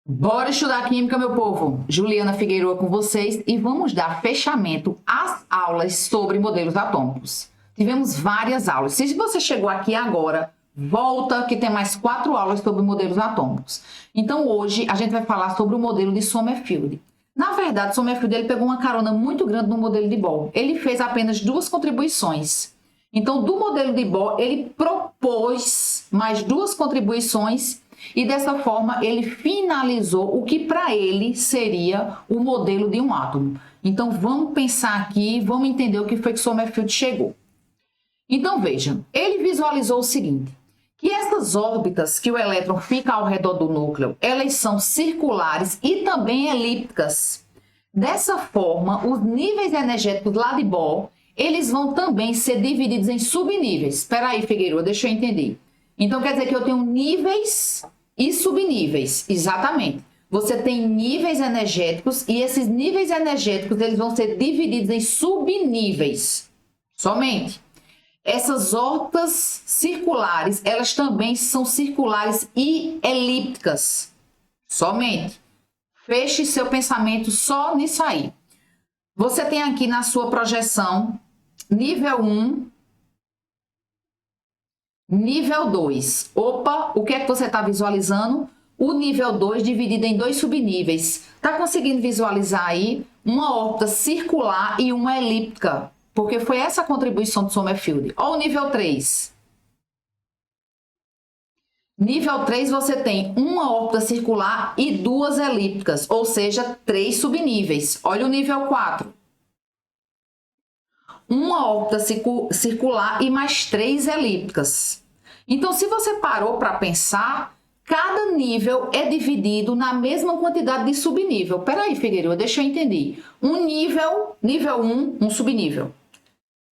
Bora estudar química, meu povo! Juliana Figueiredo com vocês e vamos dar fechamento às aulas sobre modelos atômicos. Tivemos várias aulas. Se você chegou aqui agora, volta que tem mais 4 aulas sobre modelos atômicos. Então hoje a gente vai falar sobre o modelo de Sommerfeld. Na verdade, Sommerfeld ele pegou uma carona muito grande no modelo de Bohr. Ele fez apenas 2 contribuições. Então, do modelo de Bohr, ele propôs mais 2 contribuições e dessa forma ele finalizou o que para ele seria o modelo de um átomo. Então vamos pensar aqui, vamos entender o que foi que Sommerfeld chegou. Então vejam, ele visualizou o seguinte, que essas órbitas que o elétron fica ao redor do núcleo, elas são circulares e também elípticas. Dessa forma, os níveis energéticos lá de Bohr, eles vão também ser divididos em subníveis. Espera aí, Figueiredo, deixa eu entender. Então, quer dizer que eu tenho níveis e subníveis, exatamente. Você tem níveis energéticos e esses níveis energéticos eles vão ser divididos em subníveis. Somente. Essas órbitas circulares, elas também são circulares e elípticas. Somente. Feche seu pensamento só nisso aí. Você tem aqui na sua projeção nível 1, nível 2. Opa, o que é que você está visualizando? O nível 2 dividido em 2 subníveis. Está conseguindo visualizar aí uma órbita circular e uma elíptica? Porque foi essa a contribuição de Sommerfeld. Olha o nível 3. Nível 3 você tem uma órbita circular e 2 elípticas, ou seja, 3 subníveis. Olha o nível 4. Uma órbita circular e mais 3 elípticas. Então, se você parou para pensar, cada nível é dividido na mesma quantidade de subnível. Peraí, Figueiredo, deixa eu entender. Nível 1, um subnível.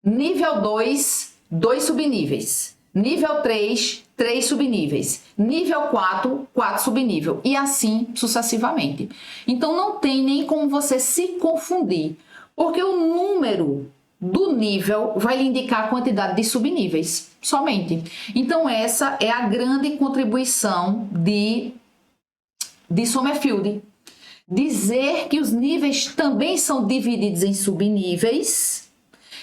Nível 2, 2 subníveis. Nível 3, 3 subníveis. Nível 4, 4 subníveis. E assim sucessivamente. Então, não tem nem como você se confundir. Porque o número do nível vai lhe indicar a quantidade de subníveis, somente. Então, essa é a grande contribuição de Sommerfeld. Dizer que os níveis também são divididos em subníveis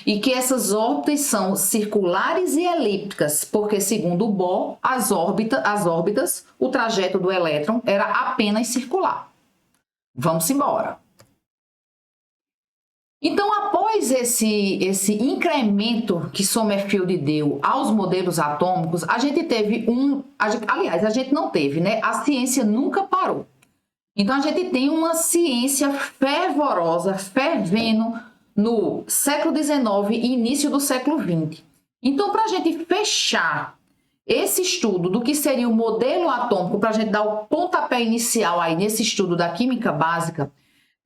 e que essas órbitas são circulares e elípticas, porque, segundo Bohr, as órbitas, o trajeto do elétron era apenas circular. Vamos embora. Então, após esse incremento que Sommerfeld deu aos modelos atômicos, a gente teve aliás, a gente não teve, né? A ciência nunca parou. Então, a gente tem uma ciência fervorosa, fervendo no século XIX e início do século XX. Então, para a gente fechar esse estudo do que seria o modelo atômico, para a gente dar o pontapé inicial aí nesse estudo da química básica,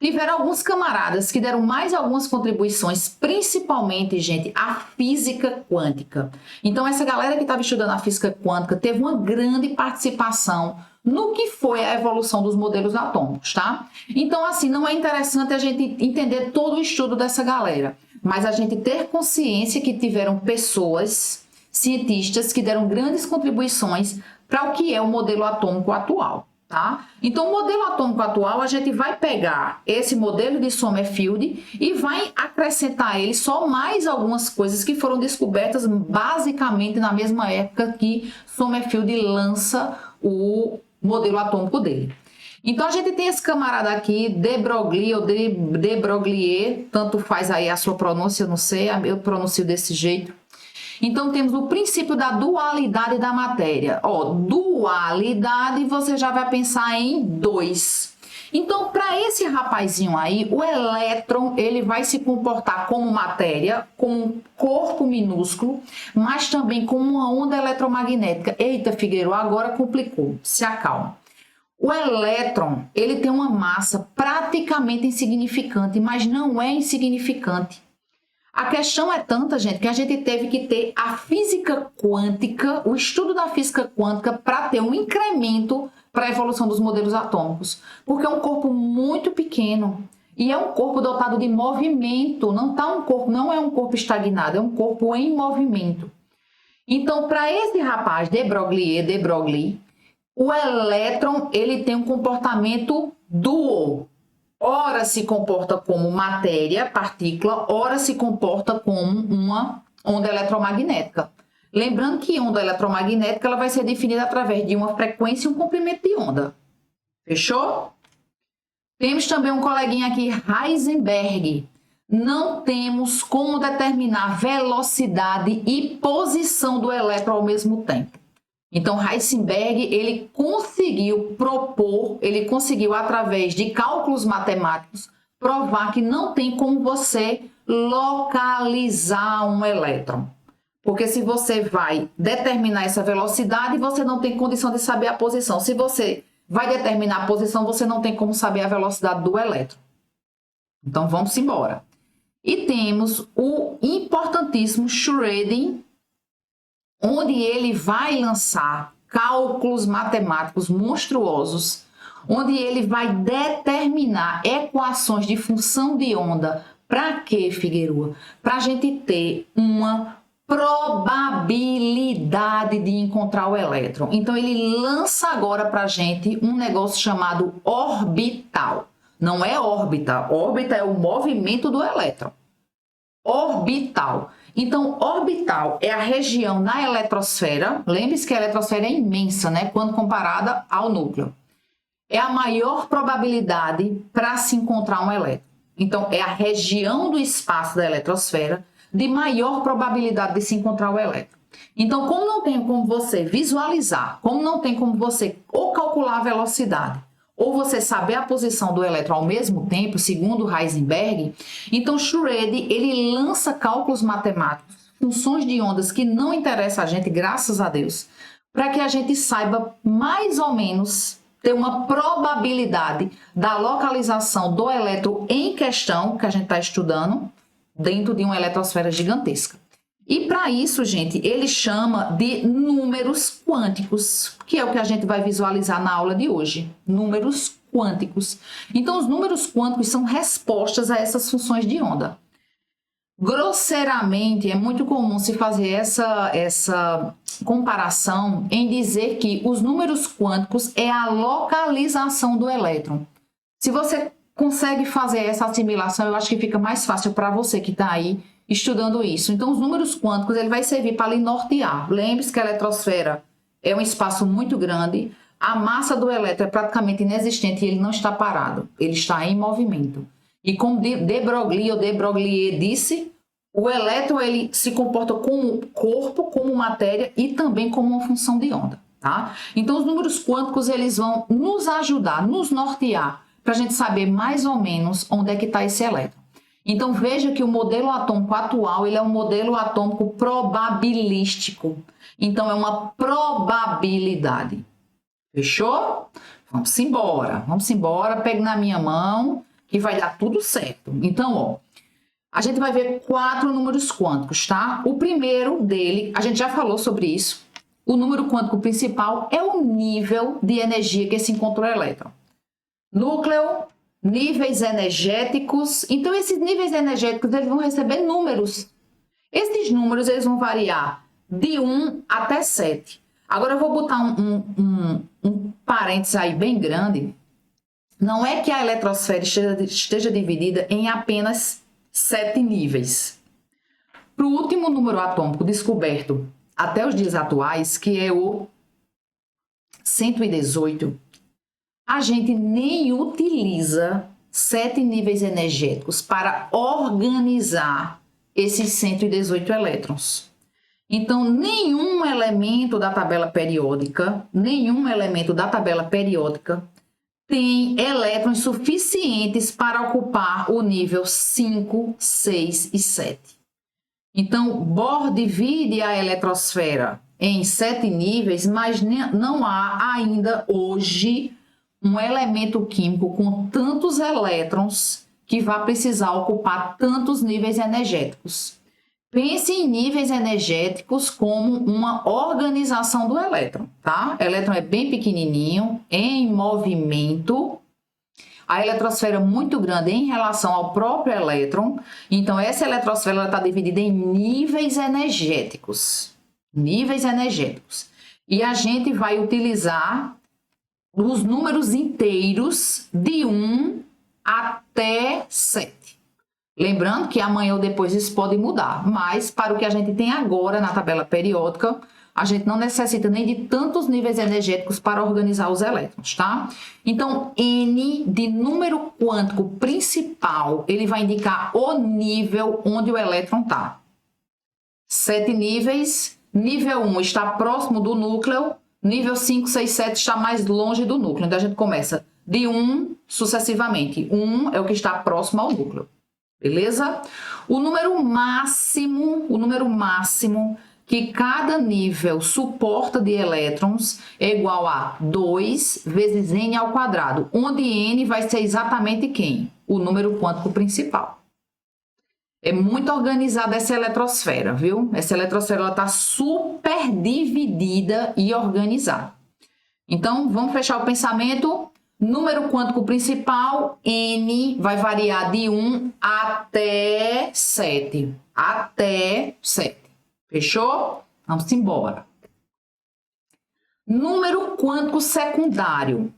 tiveram alguns camaradas que deram mais algumas contribuições, principalmente, gente, a física quântica. Então, essa galera que estava estudando a física quântica teve uma grande participação no que foi a evolução dos modelos atômicos, tá? Então, assim, não é interessante a gente entender todo o estudo dessa galera, mas a gente ter consciência que tiveram pessoas, cientistas, que deram grandes contribuições para o que é o modelo atômico atual. Tá? Então, o modelo atômico atual, a gente vai pegar esse modelo de Sommerfeld e vai acrescentar a ele só mais algumas coisas que foram descobertas basicamente na mesma época que Sommerfeld lança o modelo atômico dele. Então, a gente tem esse camarada aqui, de Broglie ou de Broglie, tanto faz aí a sua pronúncia, eu não sei, eu pronuncio desse jeito. Então, temos o princípio da dualidade da matéria. Ó, dualidade, você já vai pensar em 2. Então, para esse rapazinho aí, o elétron, ele vai se comportar como matéria, como um corpo minúsculo, mas também como uma onda eletromagnética. Eita, Figueiredo, agora complicou. Se acalma. O elétron, ele tem uma massa praticamente insignificante, mas não é insignificante. A questão é tanta, gente, que a gente teve que ter a física quântica, o estudo da física quântica para ter um incremento para a evolução dos modelos atômicos, porque é um corpo muito pequeno e é um corpo dotado de movimento, não é um corpo estagnado, é um corpo em movimento. Então, para esse rapaz, de Broglie, O elétron, ele tem um comportamento duo. Ora se comporta como matéria, partícula, ora se comporta como uma onda eletromagnética. Lembrando que onda eletromagnética ela vai ser definida através de uma frequência e um comprimento de onda. Fechou? Temos também um coleguinha aqui, Heisenberg. Não temos como determinar velocidade e posição do elétron ao mesmo tempo. Então, Heisenberg, ele conseguiu através de cálculos matemáticos, provar que não tem como você localizar um elétron. Porque se você vai determinar essa velocidade, você não tem condição de saber a posição. Se você vai determinar a posição, você não tem como saber a velocidade do elétron. Então, vamos embora. E temos o importantíssimo Schrödinger, onde ele vai lançar cálculos matemáticos monstruosos, onde ele vai determinar equações de função de onda. Para quê, Figueroa? Para a gente ter uma probabilidade de encontrar o elétron. Então, ele lança agora para a gente um negócio chamado orbital. Não é órbita. Órbita é o movimento do elétron. Orbital. Então, orbital é a região na eletrosfera. Lembre-se que a eletrosfera é imensa, né? Quando comparada ao núcleo. É a maior probabilidade para se encontrar um elétron. Então, é a região do espaço da eletrosfera de maior probabilidade de se encontrar o elétron. Então, como não tem como você visualizar, como não tem como você ou calcular a velocidade, ou você saber a posição do elétron ao mesmo tempo, segundo Heisenberg, então Schrödinger, ele lança cálculos matemáticos, funções de ondas que não interessam a gente, graças a Deus, para que a gente saiba mais ou menos ter uma probabilidade da localização do elétron em questão, que a gente está estudando, dentro de uma eletrosfera gigantesca. E para isso, gente, ele chama de números quânticos, que é o que a gente vai visualizar na aula de hoje. Números quânticos. Então, os números quânticos são respostas a essas funções de onda. Grosseiramente, é muito comum se fazer essa comparação em dizer que os números quânticos é a localização do elétron. Se você consegue fazer essa assimilação, eu acho que fica mais fácil para você que está aí estudando isso. Então, os números quânticos ele vai servir para lhe nortear. Lembre-se que a eletrosfera é um espaço muito grande, a massa do elétron é praticamente inexistente e ele não está parado, ele está em movimento. E como de Broglie disse, o elétron ele se comporta como corpo, como matéria e também como uma função de onda. Tá? Então, os números quânticos eles vão nos ajudar, nos nortear, para a gente saber mais ou menos onde é que está esse elétron. Então, veja que o modelo atômico atual ele é um modelo atômico probabilístico. Então, é uma probabilidade. Fechou? Vamos embora. Pegue na minha mão que vai dar tudo certo. Então, ó, a gente vai ver 4 números quânticos, tá? O primeiro dele, a gente já falou sobre isso. O número quântico principal é o nível de energia que se encontra o elétron. Núcleo, níveis energéticos. Então, esses níveis energéticos eles vão receber números. Esses números eles vão variar de 1 até 7. Agora, eu vou botar um parênteses aí bem grande. Não é que a eletrosfera esteja dividida em apenas 7 níveis. Para o último número atômico descoberto até os dias atuais, que é o 118, a gente nem utiliza 7 níveis energéticos para organizar esses 118 elétrons. Então, nenhum elemento da tabela periódica tem elétrons suficientes para ocupar o nível 5, 6 e 7. Então, Bohr divide a eletrosfera em 7 níveis, mas não há ainda hoje um elemento químico com tantos elétrons que vai precisar ocupar tantos níveis energéticos. Pense em níveis energéticos como uma organização do elétron, tá? O elétron é bem pequenininho, em movimento. A eletrosfera é muito grande em relação ao próprio elétron. Então, essa eletrosfera está dividida em níveis energéticos. Níveis energéticos. E a gente vai utilizar os números inteiros de 1 até 7. Lembrando que amanhã ou depois isso pode mudar, mas para o que a gente tem agora na tabela periódica, a gente não necessita nem de tantos níveis energéticos para organizar os elétrons, tá? Então, N de número quântico principal, ele vai indicar o nível onde o elétron está. 7 níveis, nível 1 está próximo do núcleo, nível 5, 6, 7 está mais longe do núcleo. Então, a gente começa de 1 sucessivamente. 1 é o que está próximo ao núcleo. Beleza? O número máximo que cada nível suporta de elétrons é igual a 2 vezes n ao quadrado, onde n vai ser exatamente quem? O número quântico principal. É muito organizada essa eletrosfera, viu? Essa eletrosfera está super dividida e organizada. Então, vamos fechar o pensamento. Número quântico principal, n, vai variar de 1 até 7. Até 7. Fechou? Vamos embora. Número quântico secundário.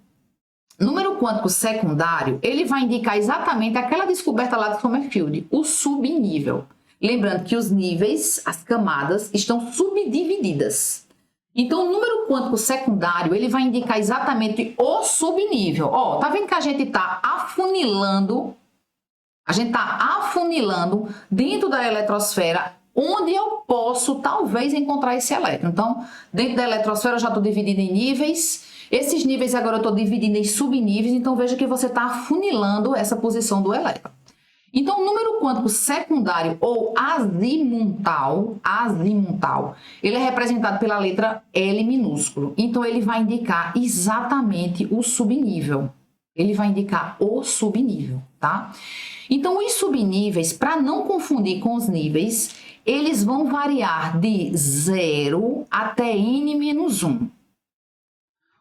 Número quântico secundário, ele vai indicar exatamente aquela descoberta lá de Sommerfeld, o subnível. Lembrando que os níveis, as camadas, estão subdivididas. Então, o número quântico secundário, ele vai indicar exatamente o subnível. Ó, tá vendo que a gente está afunilando? A gente está afunilando dentro da eletrosfera onde eu posso, talvez, encontrar esse elétron. Então, dentro da eletrosfera, eu já estou dividindo em níveis. Esses níveis agora eu estou dividindo em subníveis. Então, veja que você está afunilando essa posição do elétron. Então, o número quântico secundário ou azimutal, ele é representado pela letra L minúsculo. Então, ele vai indicar exatamente o subnível. Ele vai indicar o subnível, tá? Então, os subníveis, para não confundir com os níveis, eles vão variar de 0 até n-1.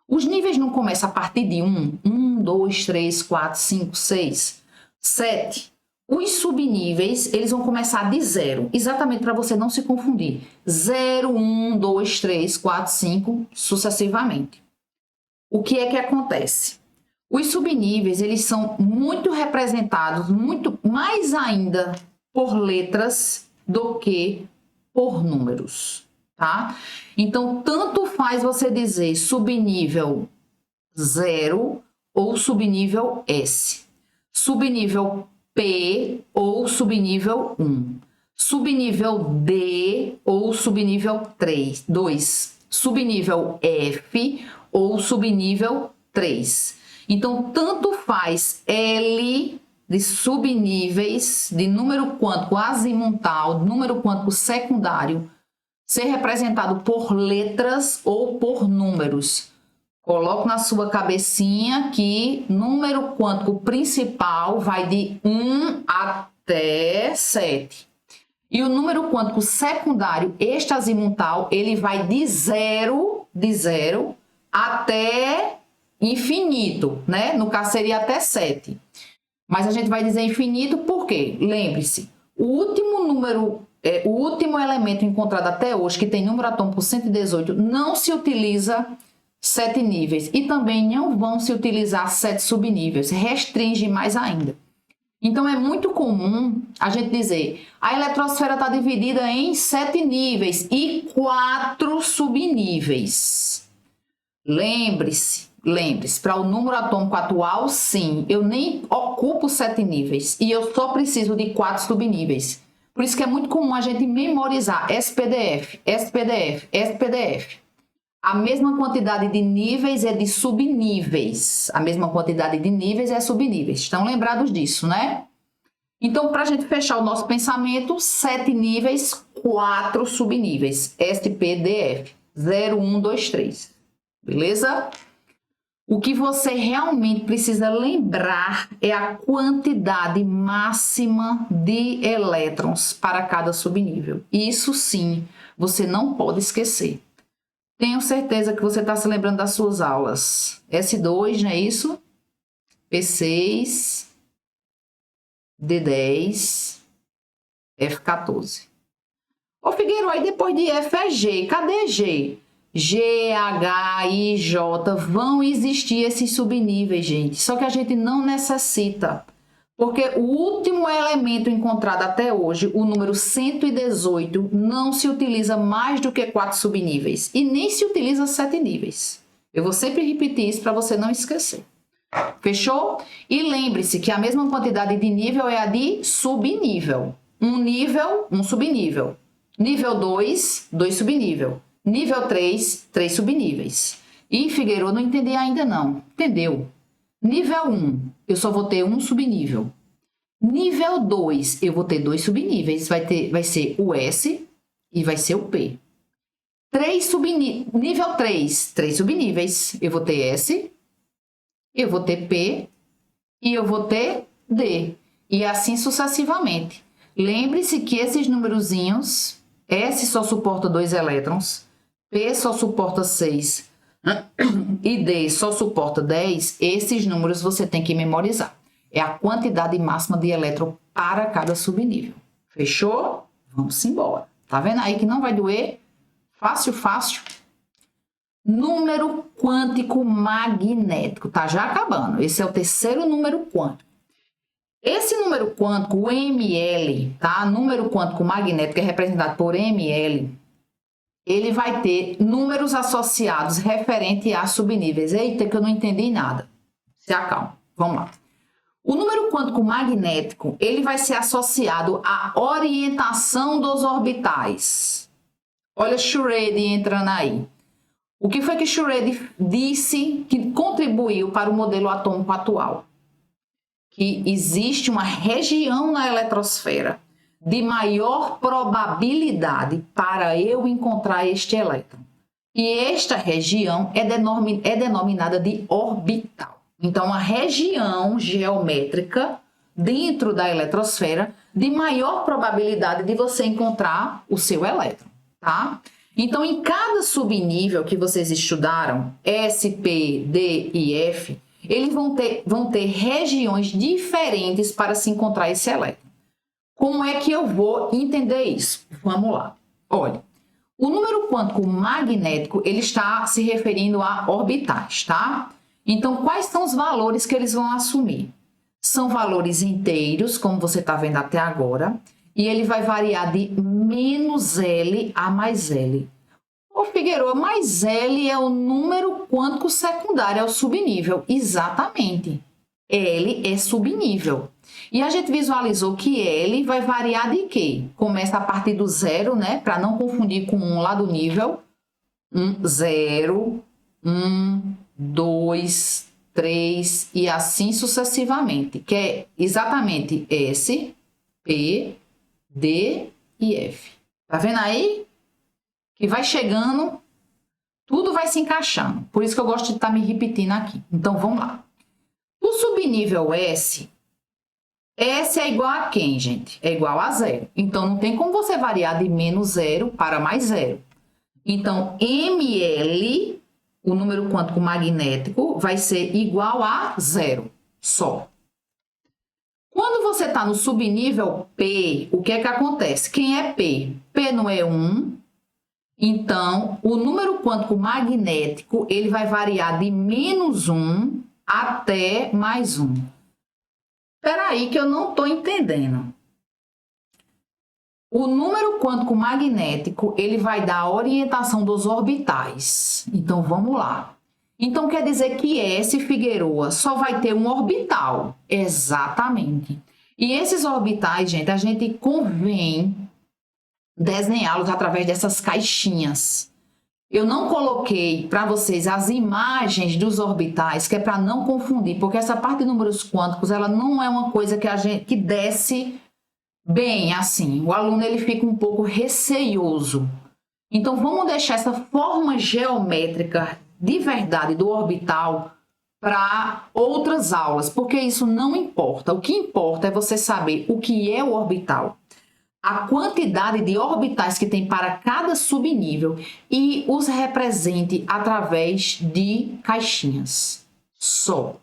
Os níveis não começam a partir de 1, 1, 2, 3, 4, 5, 6, 7. Os subníveis, eles vão começar de 0, exatamente para você não se confundir. 0, 1, 2, 3, 4, 5, sucessivamente. O que é que acontece? Os subníveis, eles são muito representados, muito mais ainda por letras do que por números, tá? Então, tanto faz você dizer subnível 0 ou subnível S. Subnível P ou subnível 1. Subnível D ou subnível 2. Subnível F ou subnível 3. Então, tanto faz L de subníveis, de número quântico azimutal, número quântico secundário, ser representado por letras ou por números. Coloque na sua cabecinha que número quântico principal vai de 1 até 7. E o número quântico secundário, este azimutal, ele vai de 0 até infinito, né? No caso seria até 7. Mas a gente vai dizer infinito porque, lembre-se, o último elemento encontrado até hoje, que tem número atômico 118, não se utiliza 7 níveis e também não vão se utilizar 7 subníveis, restringe mais ainda. Então, é muito comum a gente dizer a eletrosfera está dividida em 7 níveis e 4 subníveis. Lembre-se, para o número atômico atual, sim, eu nem ocupo 7 níveis e eu só preciso de 4 subníveis. Por isso que é muito comum a gente memorizar SPDF. A mesma quantidade de níveis é de subníveis. A mesma quantidade de níveis é subníveis. Estão lembrados disso, né? Então, para a gente fechar o nosso pensamento, 7 níveis, 4 subníveis. SPDF. 0, 1, 2, 3. Beleza? O que você realmente precisa lembrar é a quantidade máxima de elétrons para cada subnível. Isso sim, você não pode esquecer. Tenho certeza que você está se lembrando das suas aulas. S2, não é isso? P6, D10, F14. Ô, Figueiredo, aí depois de F é G. Cadê G? G, H, I, J, vão existir esses subníveis, gente. Só que a gente não necessita. Porque o último elemento encontrado até hoje, o número 118, não se utiliza mais do que 4 subníveis. E nem se utiliza 7 níveis. Eu vou sempre repetir isso para você não esquecer. Fechou? E lembre-se que a mesma quantidade de nível é a de subnível. Um nível, um subnível. Nível 2, 2 subnível. Nível 3, 3 subníveis. E Figueiredo, não entendi ainda não. Entendeu? Nível 1, eu só vou ter um subnível. Nível 2, eu vou ter 2 subníveis. Vai ser o S e vai ser o P. Nível 3, 3 subníveis. Eu vou ter S, eu vou ter P e eu vou ter D. E assim sucessivamente. Lembre-se que esses numerozinhos, S só suporta 2 elétrons, P só suporta 6 e D só suporta 10, esses números você tem que memorizar. É a quantidade máxima de elétron para cada subnível. Fechou? Vamos embora. Tá vendo aí que não vai doer? Fácil, fácil. Número quântico magnético. Tá já acabando. Esse é o terceiro número quântico. Esse número quântico, o ml, tá? Número quântico magnético é representado por ml. Ele vai ter números associados referente a subníveis. Eita, que eu não entendi nada. Se acalma. Vamos lá. O número quântico magnético, ele vai ser associado à orientação dos orbitais. Olha Schrödinger entrando aí. O que foi que Schrödinger disse que contribuiu para o modelo atômico atual? Que existe uma região na eletrosfera de maior probabilidade para eu encontrar este elétron. E esta região é denominada de orbital. Então, uma região geométrica dentro da eletrosfera de maior probabilidade de você encontrar o seu elétron, tá? Então, em cada subnível que vocês estudaram, S, P, D e F, eles vão ter regiões diferentes para se encontrar esse elétron. Como é que eu vou entender isso? Vamos lá. Olha, o número quântico magnético, ele está se referindo a orbitais, tá? Então, quais são os valores que eles vão assumir? São valores inteiros, como você está vendo até agora, e ele vai variar de menos L a mais L. Ô Figueiredo, mais L é o número quântico secundário, é o subnível. Exatamente. L é subnível. E a gente visualizou que L vai variar de quê? Começa a partir do 0, né? Para não confundir com 1 lá do nível. 0, 1, 2, 3 e assim sucessivamente. Que é exatamente S, P, D e F. Tá vendo aí? Que vai chegando, tudo vai se encaixando. Por isso que eu gosto de estar me repetindo aqui. Então, vamos lá. O subnível S é igual a quem, gente? É igual a 0. Então, não tem como você variar de menos 0 para mais 0. Então, ml, o número quântico magnético, vai ser igual a 0, só. Quando você está no subnível P, o que é que acontece? Quem é P? P não é 1. Então, o número quântico magnético, ele vai variar de menos 1 até mais 1. Espera aí que eu não estou entendendo. O número quântico magnético, ele vai dar a orientação dos orbitais. Então, vamos lá. Então, quer dizer que S, Figueiredo, só vai ter um orbital. Exatamente. E esses orbitais, gente, a gente convém desenhá-los através dessas caixinhas. Eu não coloquei para vocês as imagens dos orbitais, que é para não confundir, porque essa parte de números quânticos, ela não é uma coisa que desce bem assim. O aluno ele fica um pouco receioso. Então, vamos deixar essa forma geométrica de verdade do orbital para outras aulas, porque isso não importa. O que importa é você saber o que é o orbital, a quantidade de orbitais que tem para cada subnível e os represente através de caixinhas. Só.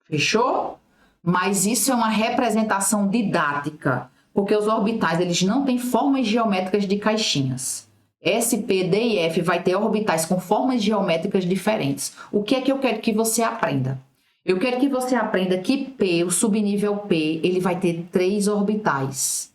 Fechou? Mas isso é uma representação didática, porque os orbitais eles não têm formas geométricas de caixinhas. S, P, D e F vai ter orbitais com formas geométricas diferentes. O que é que eu quero que você aprenda? Eu quero que você aprenda que P, o subnível P, ele vai ter 3 orbitais.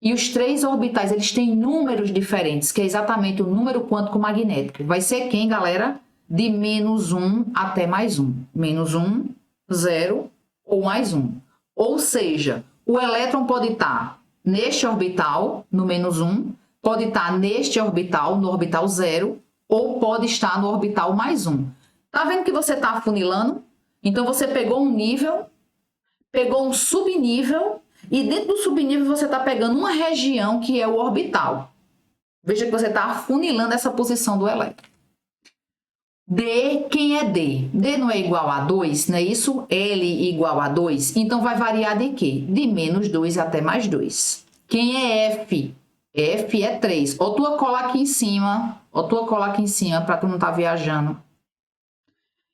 E os 3 orbitais, eles têm números diferentes, que é exatamente o número quântico magnético. Vai ser quem, galera? De -1 até +1. -1, 0 ou +1. Ou seja, o elétron pode estar neste orbital, no -1, pode estar neste orbital, no orbital 0, ou pode estar no orbital +1. Tá vendo que você está afunilando? Então, você pegou um nível, pegou um subnível, e dentro do subnível você está pegando uma região que é o orbital. Veja que você está afunilando essa posição do elétron. D, quem é D? D não é igual a 2, não é isso? L igual a 2, então vai variar de quê? De -2 até +2. Quem é F? F é 3. Ó tua cola aqui em cima, para tu não estar viajando.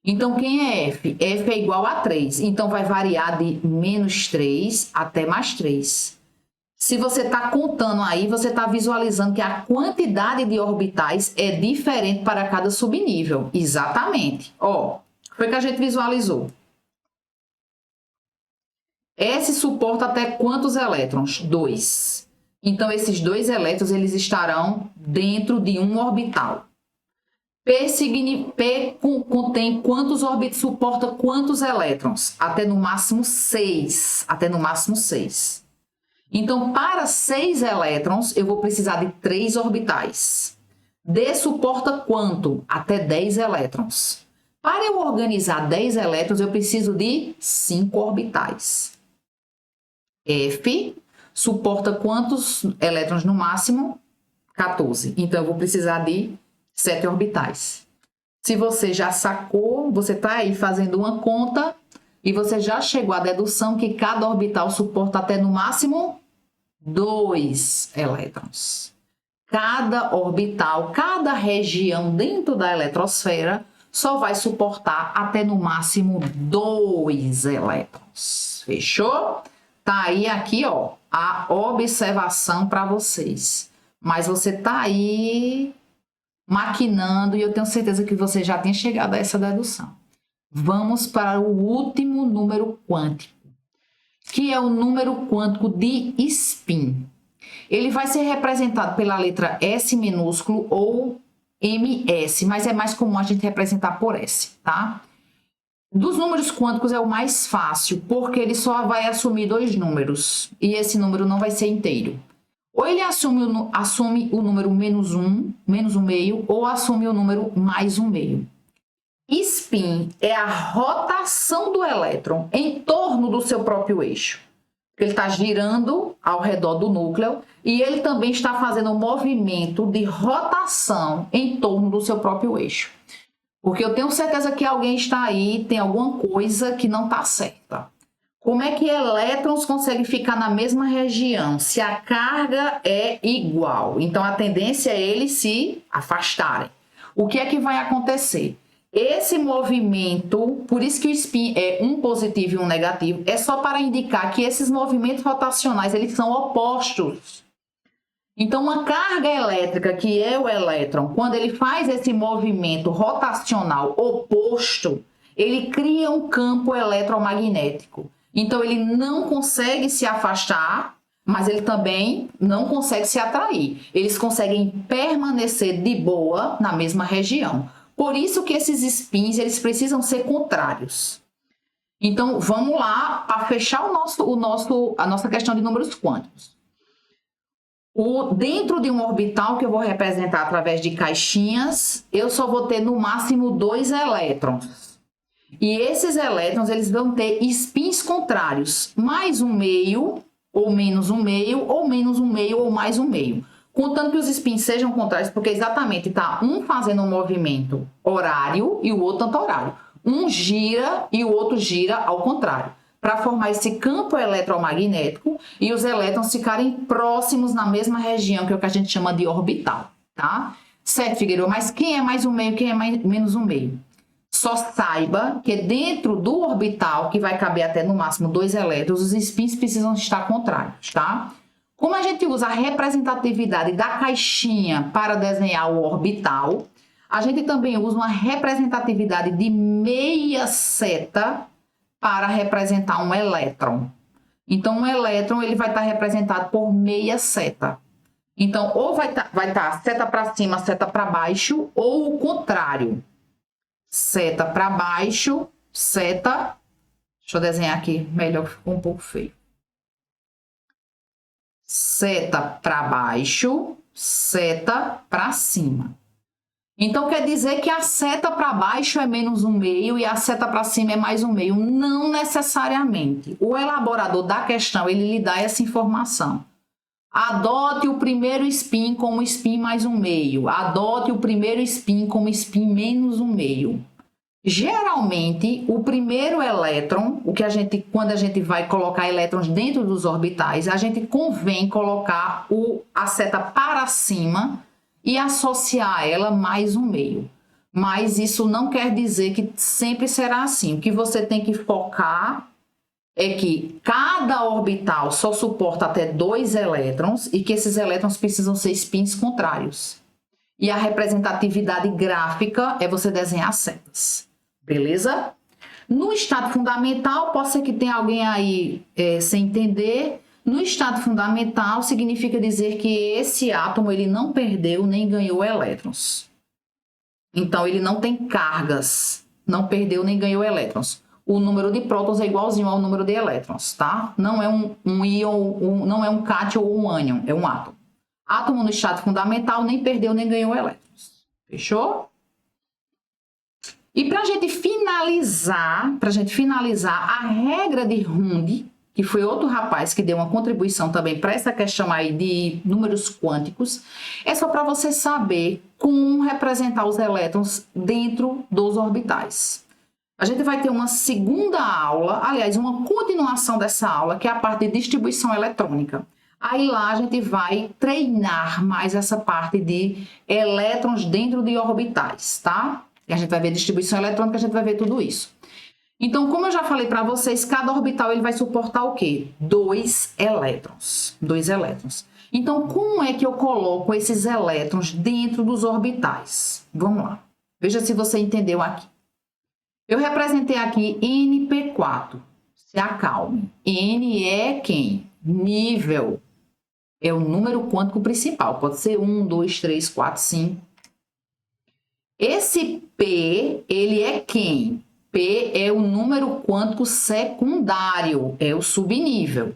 Então, quem é F? F é igual a 3, então vai variar de -3 até +3. Se você está contando aí, você está visualizando que a quantidade de orbitais é diferente para cada subnível. Exatamente. Ó, foi que a gente visualizou. S suporta até quantos elétrons? 2. Então, esses 2 elétrons eles estarão dentro de um orbital. P contém quantos orbitais, suporta quantos elétrons? Até no máximo 6. Até no máximo 6. Então, para 6 elétrons, eu vou precisar de 3 orbitais. D suporta quanto? Até 10 elétrons. Para eu organizar 10 elétrons, eu preciso de 5 orbitais. F suporta quantos elétrons no máximo? 14. Então, eu vou precisar de 7 orbitais. Se você já sacou, você está aí fazendo uma conta e você já chegou à dedução que cada orbital suporta até no máximo 2 elétrons. Cada orbital, cada região dentro da eletrosfera só vai suportar até no máximo 2 elétrons. Fechou? Tá aí aqui, ó, a observação para vocês. Mas você tá aí maquinando e eu tenho certeza que você já tem chegado a essa dedução. Vamos para o último número quântico, que é o número quântico de spin. Ele vai ser representado pela letra S minúsculo ou MS, mas é mais comum a gente representar por S, tá? Dos números quânticos é o mais fácil, porque ele só vai assumir 2 números, e esse número não vai ser inteiro. Ou ele assume o número -1, -1/2, ou assume o número +1/2. Spin é a rotação do elétron em torno do seu próprio eixo. Ele está girando ao redor do núcleo e ele também está fazendo um movimento de rotação em torno do seu próprio eixo. Porque eu tenho certeza que alguém está aí, tem alguma coisa que não está certa. Como é que elétrons conseguem ficar na mesma região se a carga é igual? Então, a tendência é eles se afastarem. O que é que vai acontecer? Esse movimento, por isso que o spin é um positivo e um negativo, é só para indicar que esses movimentos rotacionais eles são opostos. Então, uma carga elétrica, que é o elétron, quando ele faz esse movimento rotacional oposto, ele cria um campo eletromagnético. Então, ele não consegue se afastar, mas ele também não consegue se atrair. Eles conseguem permanecer de boa na mesma região. Por isso que esses spins eles precisam ser contrários. Então, vamos lá para fechar a nossa questão de números quânticos. Dentro de um orbital que eu vou representar através de caixinhas, eu só vou ter no máximo 2 elétrons. E esses elétrons eles vão ter spins contrários, +1/2, ou -1/2, ou -1/2, ou +1/2. Contando que os spins sejam contrários, porque exatamente está um fazendo um movimento horário e o outro anti-horário. Um gira e o outro gira ao contrário, para formar esse campo eletromagnético e os elétrons ficarem próximos na mesma região, que é o que a gente chama de orbital, tá? Certo, Figueiredo? Mas quem é +1/2, quem é -1/2? Só saiba que dentro do orbital, que vai caber até no máximo 2 elétrons, os spins precisam estar contrários, tá? Como a gente usa a representatividade da caixinha para desenhar o orbital, a gente também usa uma representatividade de meia seta para representar um elétron. Então, um elétron ele vai estar representado por meia seta. Então, ou vai estar seta para cima, seta para baixo, ou o contrário. Seta para baixo, seta... Deixa eu desenhar aqui melhor, ficou um pouco feio. Seta para baixo, seta para cima. Então, quer dizer que a seta para baixo é menos 1/2 e a seta para cima é mais 1/2. Não necessariamente. O elaborador da questão, ele lhe dá essa informação. Adote o primeiro spin como spin mais 1/2. Adote o primeiro spin como spin menos 1/2. Geralmente, o primeiro elétron, quando a gente vai colocar elétrons dentro dos orbitais, a gente convém colocar a seta para cima e associar ela mais 1/2. Mas isso não quer dizer que sempre será assim. O que você tem que focar é que cada orbital só suporta até 2 elétrons e que esses elétrons precisam ser spins contrários. E a representatividade gráfica é você desenhar setas. Beleza? No estado fundamental, pode ser que tenha alguém aí sem entender. No estado fundamental, significa dizer que esse átomo ele não perdeu nem ganhou elétrons. Então, ele não tem cargas. Não perdeu nem ganhou elétrons. O número de prótons é igualzinho ao número de elétrons, tá? Não é um íon, não é um cátion ou um ânion, é um átomo. Átomo no estado fundamental nem perdeu nem ganhou elétrons. Fechou? E para a gente finalizar, a regra de Hund, que foi outro rapaz que deu uma contribuição também para essa questão aí de números quânticos, é só para você saber como representar os elétrons dentro dos orbitais. A gente vai ter uma segunda aula, aliás, uma continuação dessa aula, que é a parte de distribuição eletrônica. Aí lá a gente vai treinar mais essa parte de elétrons dentro de orbitais, tá? E a gente vai ver distribuição eletrônica, a gente vai ver tudo isso. Então, como eu já falei para vocês, cada orbital ele vai suportar o quê? 2 elétrons. 2 elétrons. Então, como é que eu coloco esses elétrons dentro dos orbitais? Vamos lá. Veja se você entendeu aqui. Eu representei aqui NP4. Se acalme. N é quem? Nível. É o número quântico principal. Pode ser 1, 2, 3, 4, 5. Esse P, ele é quem? P é o número quântico secundário, é o subnível.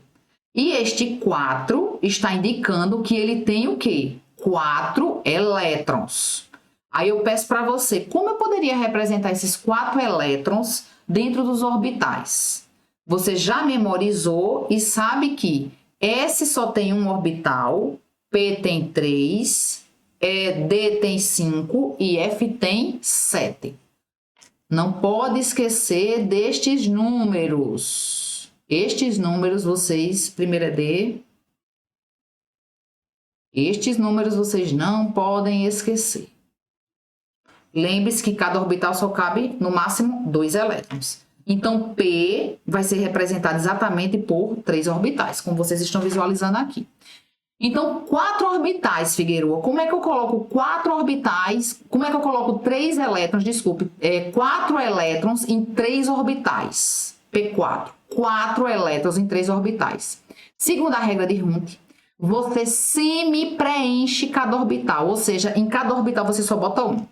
E este 4 está indicando que ele tem o quê? 4 elétrons. Aí eu peço para você, como eu poderia representar esses 4 elétrons dentro dos orbitais? Você já memorizou e sabe que S só tem um orbital, P tem 3... D tem 5 e F tem 7. Não pode esquecer destes números. Estes números vocês, primeiro é D. Estes números vocês não podem esquecer. Lembre-se que cada orbital só cabe, no máximo, 2 elétrons. Então, P vai ser representado exatamente por 3 orbitais, como vocês estão visualizando aqui. Então, 4 orbitais, Figueroa. Como é que eu coloco 4 orbitais? Como é que eu coloco 3 elétrons, desculpe, 4 elétrons em 3 orbitais? P4. 4 elétrons em 3 orbitais. Segundo a regra de Hund, você semi-preenche cada orbital, ou seja, em cada orbital você só bota 1.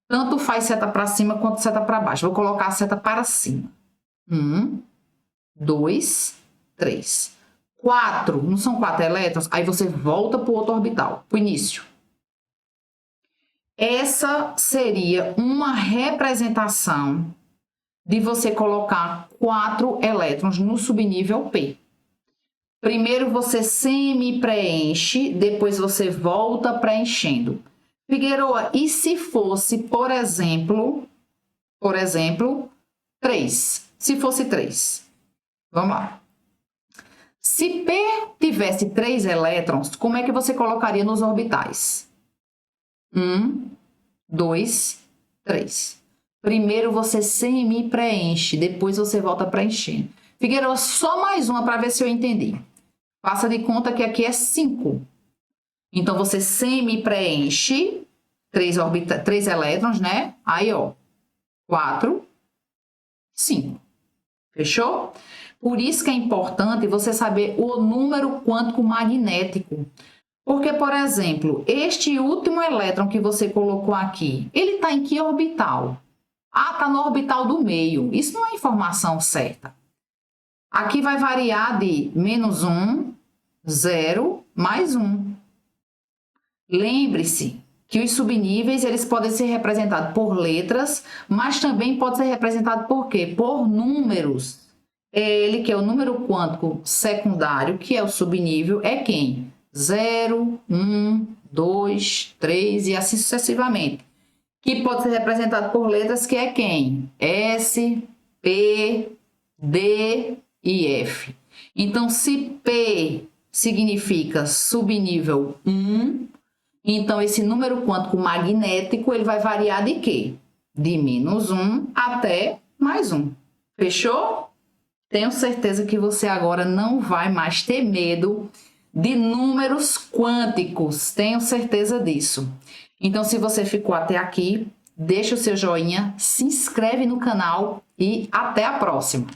Tanto faz seta para cima quanto seta para baixo. Vou colocar a seta para cima. 1, 2, 3. 4, não são 4 elétrons? Aí você volta para o outro orbital, para o início. Essa seria uma representação de você colocar 4 elétrons no subnível P. Primeiro você semi-preenche, depois você volta preenchendo. Figueroa, e se fosse, por exemplo, 3? Se fosse 3. Vamos lá. Se P tivesse 3 elétrons, como é que você colocaria nos orbitais? 1, 2, 3. Primeiro você semi-preenche, depois você volta preenchendo. Figueiredo, só mais uma para ver se eu entendi. Faça de conta que aqui é 5. Então, você semi-preenche 3 elétrons, né? Aí, ó, 4, 5. Fechou? Por isso que é importante você saber o número quântico magnético. Porque, por exemplo, este último elétron que você colocou aqui, ele está em que orbital? Ah, está no orbital do meio. Isso não é informação certa. Aqui vai variar de -1, 0, mais 1. Lembre-se que os subníveis eles podem ser representados por letras, mas também pode ser representado por quê? Por números. Ele, que é o número quântico secundário, que é o subnível, é quem? 0, 1, 2, 3 e assim sucessivamente. Que pode ser representado por letras, que é quem? S, P, D e F. Então, se P significa subnível 1, então esse número quântico magnético ele vai variar de quê? De -1 até mais 1. Fechou? Tenho certeza que você agora não vai mais ter medo de números quânticos. Tenho certeza disso. Então, se você ficou até aqui, deixa o seu joinha, se inscreve no canal e até a próxima!